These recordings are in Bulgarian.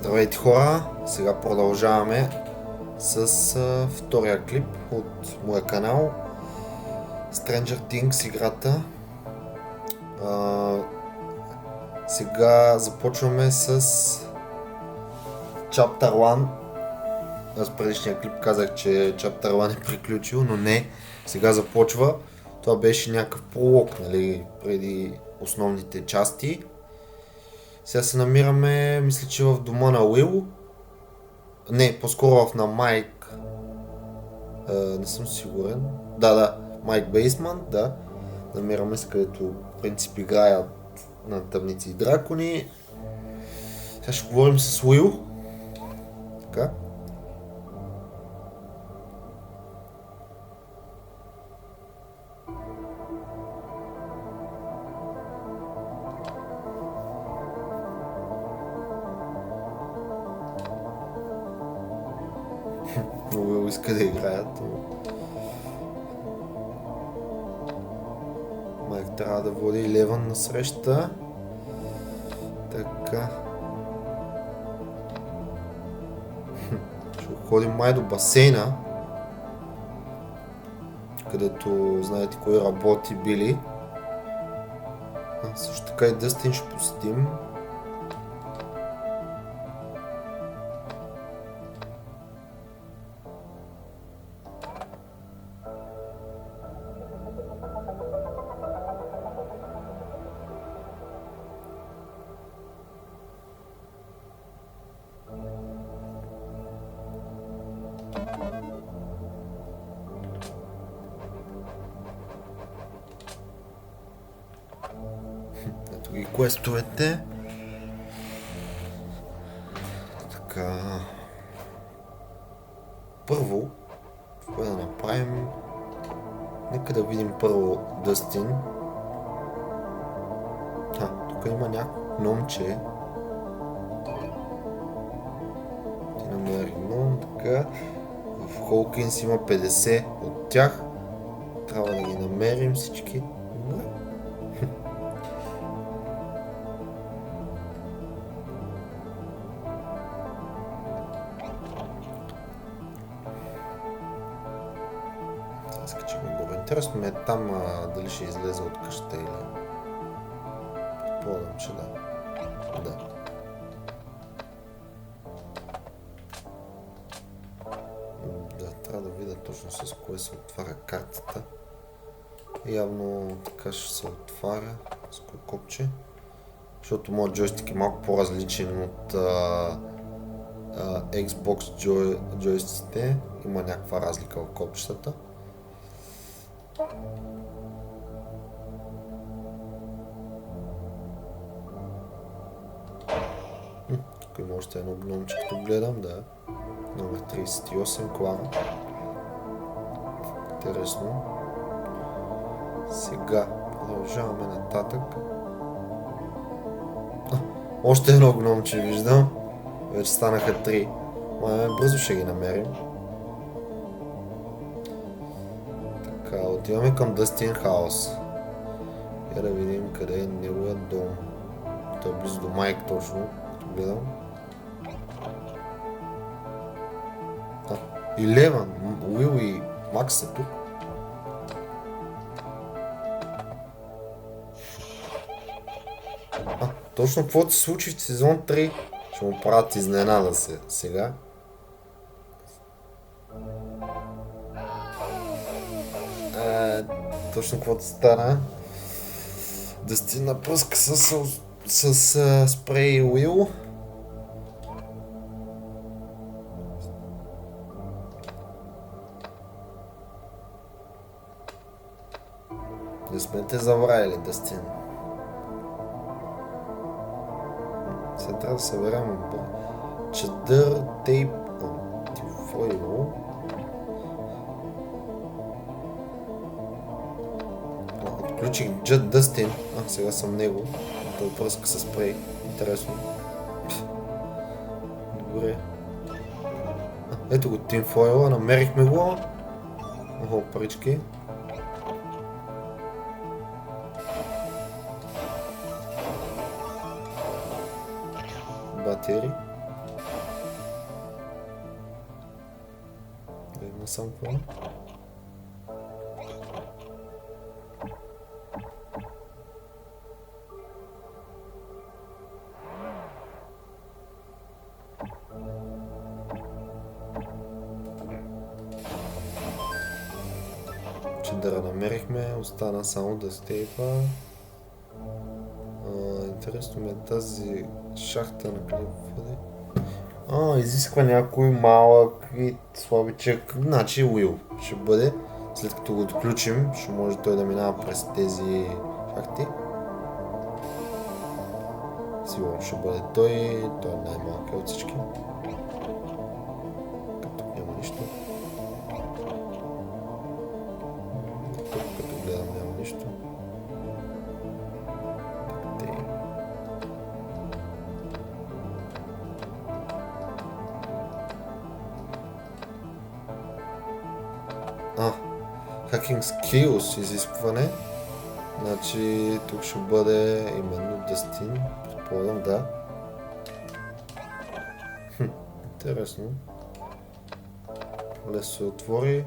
Здравейте хора, сега продължаваме с втория клип от моя канал Stranger Things играта. Сега започваме с Chapter 1. Аз в предишния клип казах, че Chapter 1 е приключил, но не, сега започва. Това беше някакъв пролог, нали, преди основните части. Сега се намираме, мисля, че в дома на Уил. Не, по-скоро на Майк. Не съм сигурен. Да, Майк Бейсман, да. Намираме се, където в принцип играят на тъмници и дракони. Сега ще говорим с Уил. Така. Уил иска да играят. Майк трябва да води Леван на среща. Така. Ще ходим май до басейна, където знаете кой работи Били. Също така и Дъстин ще посетим. Ето ги квестовете. Така. Първо, какво да направим? Нека да видим първо Дъстин. Тук има някакво гномче. Ти намери гном, така. В Холкинс има 50 от тях. Трябва да ги намерим всички. Интересно ме е там дали ще излезе от къщата или... Предполагам, че да. Да. Да, трябва да видя точно с кое се отваря картата. Явно така ще се отваря с кое копче. Защото моят джойстик е малко по-различен от Xbox джойстиците. Има някаква разлика в копчетата. Тук има още едно гномче, като гледам, да. Номер 38, Клара. Интересно. Сега продължаваме нататък. Още едно гномче виждам. Вече станаха 3. Бързо ще ги намерим. Така, отиваме към Дъстин Хаус. Я да видим къде е неговият дом. Той е близо до Майк точно, като гледам. И Леван, Уил и Макс са тук. Точно каквото се случи в сезон 3. Ще му правят изненада сега. Точно каквото стана. Дъстин напръска с спрей Уил. Не сме те завраяли, Дъстин. Сега трябва да съберем чадър, тейп, антифойл. Отключих Джет Дъстин. Сега съм него. Той пръска с спрей. Интересно. Добре. Ето го тинфойла, намерихме го. Охо, парички. Батери. Насам какво? Чендъра намерихме, остана само да стейпа. Интересно ми е тази шахта на къде води. Изисква някой малък и слабичък, значи Уил ще бъде. След като го отключим, ще може той да минава през тези шахти. Сигурно ще бъде той е най-малък от всички. Като няма нищо. Тук като гледам няма нищо. Hacking Skills изискване. Значи тук ще бъде именно Дъстин. Предполагам, да. Интересно. Лес се отвори.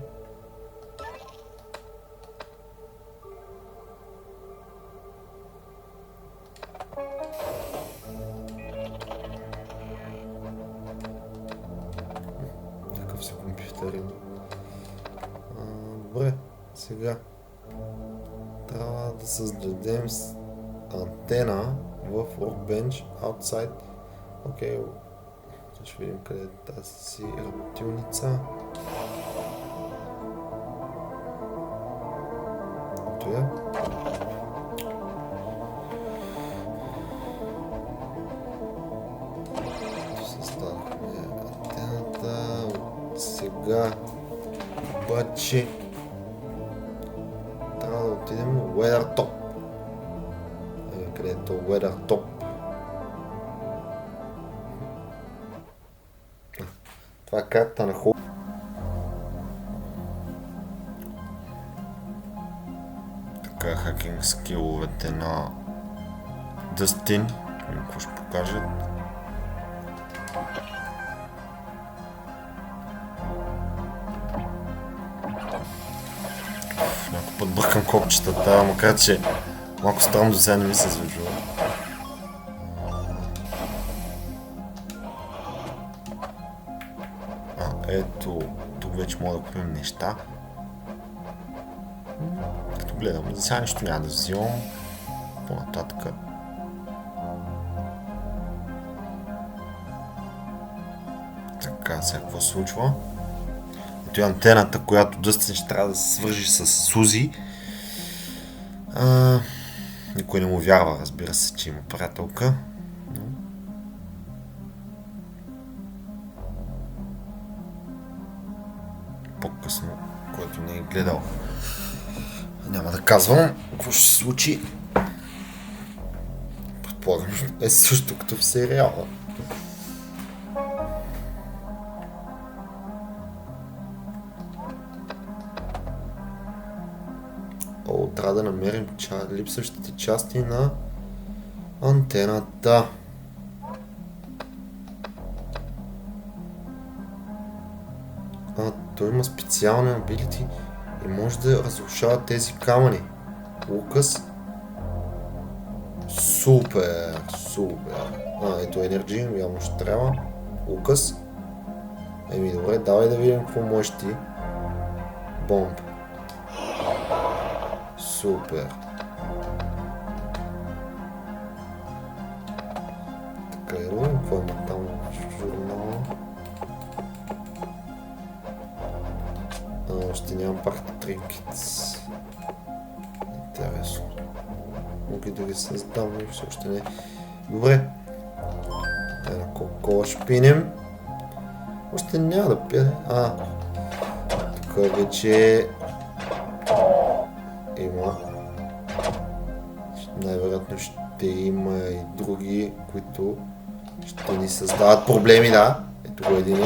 Какъв си компютърин. Добре, сега трябва да създадем антена в Workbench outside. Окей, ще видим къде е тази работилница. Ето я. Създадохме антената. Сега обаче трябва да отидем в Weather Top. Къде е то Weather Top? Това е карта на хубаво. Така, хакинг скиловете на Дъстин. Какво ще покажат? Някой път бъркам копчетата, макар че малко странно до сега не ми се случва. Ето, тук вече мога да купим неща. Като гледам, за сега нищо няма да взимам. По-нататък. Така, сега какво се случва? Ето е антената, която Дъстин ще трябва да се свържи с Сузи. Никой не му вярва, разбира се, че има приятелка. По-късно, който не е гледал. Няма да казвам какво ще се случи. Предполагам, е също като в сериала. Трябва да намерим липсващите части на антената. Той има специални абилити и може да разрушава тези камъни. Лукас. Супер, супер. Ето енерджи, явно ще трябва. Лукас. Добре, давай да видим какво можеш ти. Бомб. Супер. Така е, какво има там в журнала? Още нямам парти тринкетс. Интересно. Мога да ги създам, но все още не. Добре. На кола ще пинем. Още няма да пия. Тук вече има. Най-вероятно ще има и други, които ще ни създават проблеми, да. Ето го един.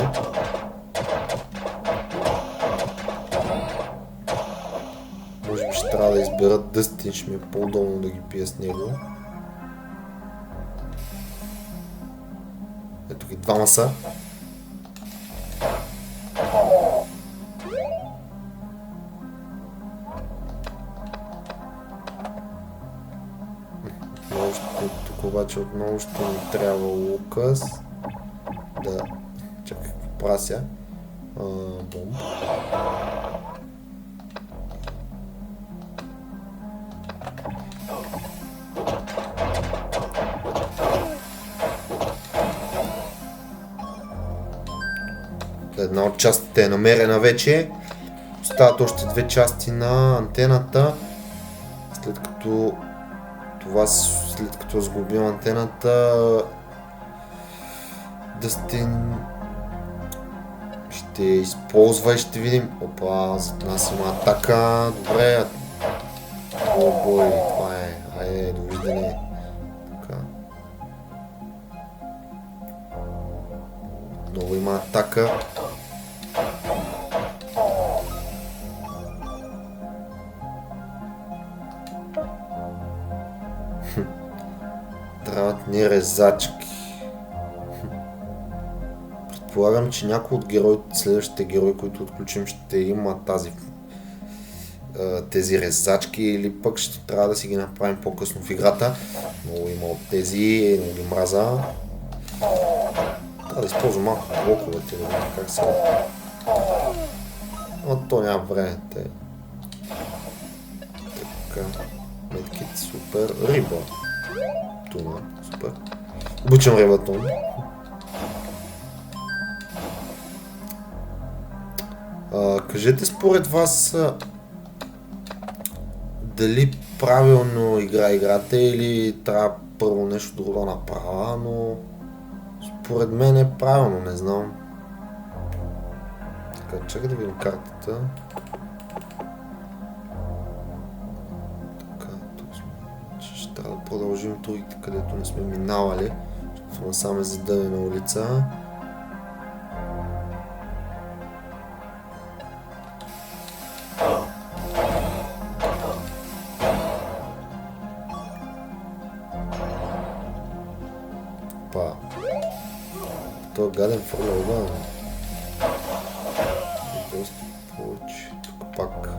Може би ще трябва да изберат Дъстин, ще ми е по-удобно да ги пия с него. Ето ги двама са. обаче отново ще ни трябва лукас. Да, чакай, какво прася? Бомб. Една от частите е намерена вече. Остават още две части на антената. След като сглобим антената, Дъстин ще използва и ще видим. Опа, зад нас има атака. Добре. О, бой, това е. Айде, довиждане. Така. Отново има атака. Трябват ни резачки. Предполагам, че някой от героите, следващите герои, които отключим, ще има тези резачки или пък ще трябва да си ги направим по-късно в играта. Много има от тези, не ги мраза. Трябва да използвам малко блоковете, да видим как се... Но то няма време. Така, медкит, супер, риба. Туна, супер. Обичам рибатон. Кажете според вас дали правилно играта или трябва първо нещо друго да направя, но според мен е правилно, не знам. Така, чакай да видим картата. Така, тук сме. Ще трябва да продължим тук, където не сме минавали. Това само е задънена улица. Той е гаден фърлял, да. Доста повече. Тук пак.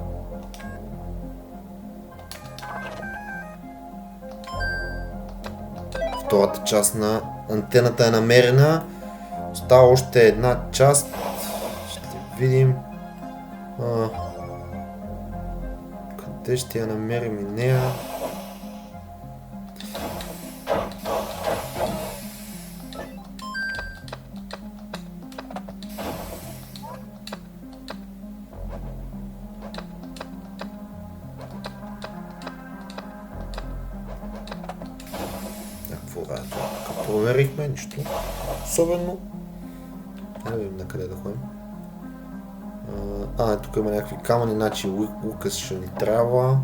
Втората част на антената е намерена. Остава още една част. Ще видим. Къде ще я намерим и нея? Проверихме нищо особено. Не видим на къде да ходим. Тук има някакви камъни, значи лукас ще ни трябва.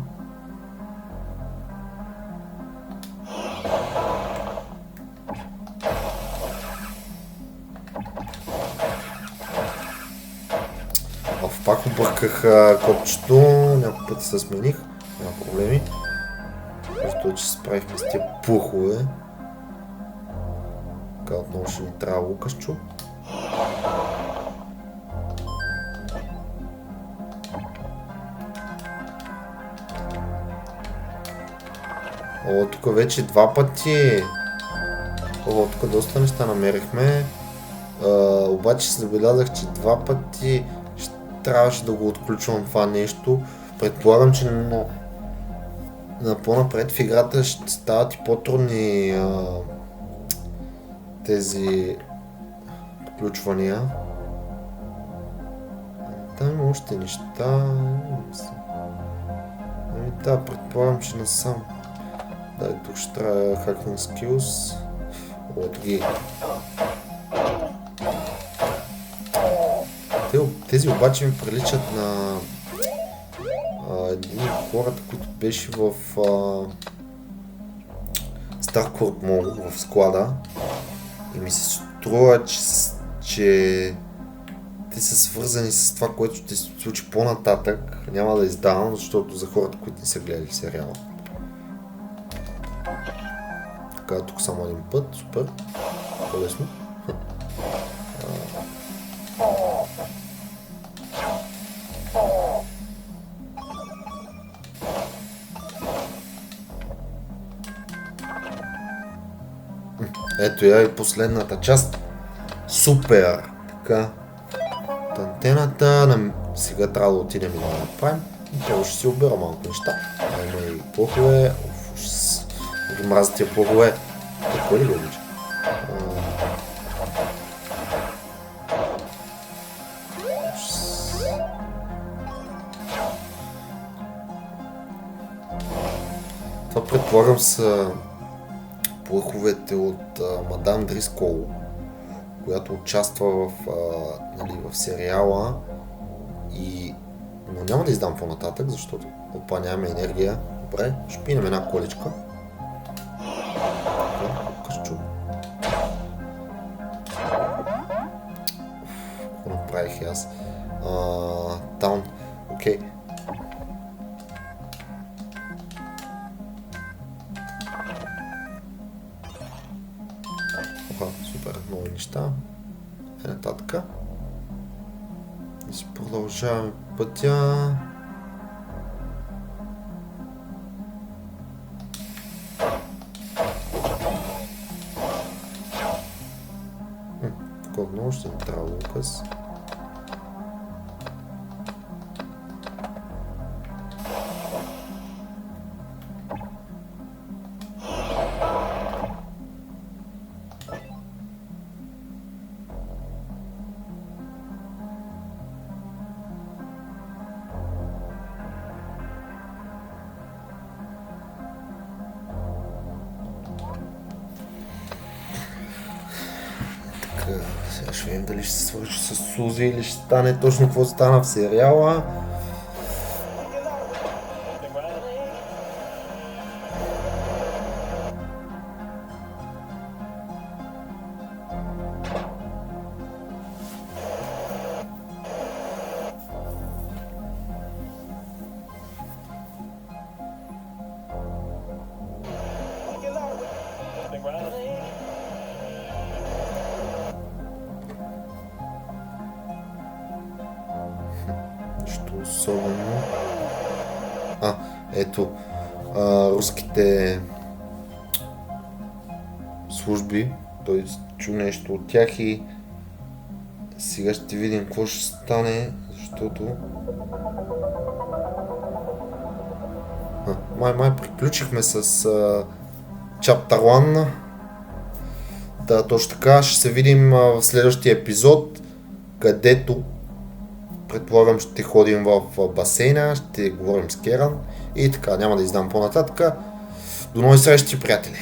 Пак обърках копчето, няколко пъти се смених, няма проблеми. Просто че се справихме с тия пухове. Така отново ще ни трябва лукасчо. О, тук вече два пъти. О, тук доста неща намерихме. Обаче се забелязах, че два пъти трябваше да го отключвам това нещо. Предполагам, че на по-напред в играта ще стават и по-трудни тези отключвания. Там има още неща. Да, предполагам, че насам. Да, тук ще трябва хакнинг skills. От ги. Тези обаче ми приличат на един от хората, които беше в Starcourt Mall в склада. И ми се струва, че те са свързани с това, което ще се случи по-нататък. Няма да издавам, защото за хората, които не са гледали сериала. Така, тук само един път, супер. По-лесно. Ето я и последната част. Супер! Така. Антената. Сега трябва да отидем и да я направим. Тя ще си обира малко неща. Има и плохове. Ги мразя тия плохове. Какво ли го обича? Това предполагам са плъховете от Мадам Дрискол, която участва в сериала, но няма да издам по-нататък, защото опа нямаме енергия. Добре, ще пинем една количка. Какво направих аз? Таун, окей. Супер, нови неща. Нататък. Да си продължаваме пътя. Тук отново ще ни трябва Лукас. Сега ще видим дали ще се свържи с Сузи или ще стане точно какво стана в сериала. Особено. Ето. Руските служби. Той чу нещо от тях и сега ще видим какво ще стане, защото май приключихме с Chapter 1. Да, точно така. Ще се видим в следващия епизод, където предполагам ще ходим в басейна, ще говорим с Керан и така, няма да издам по-нататък. До нови срещи, приятели!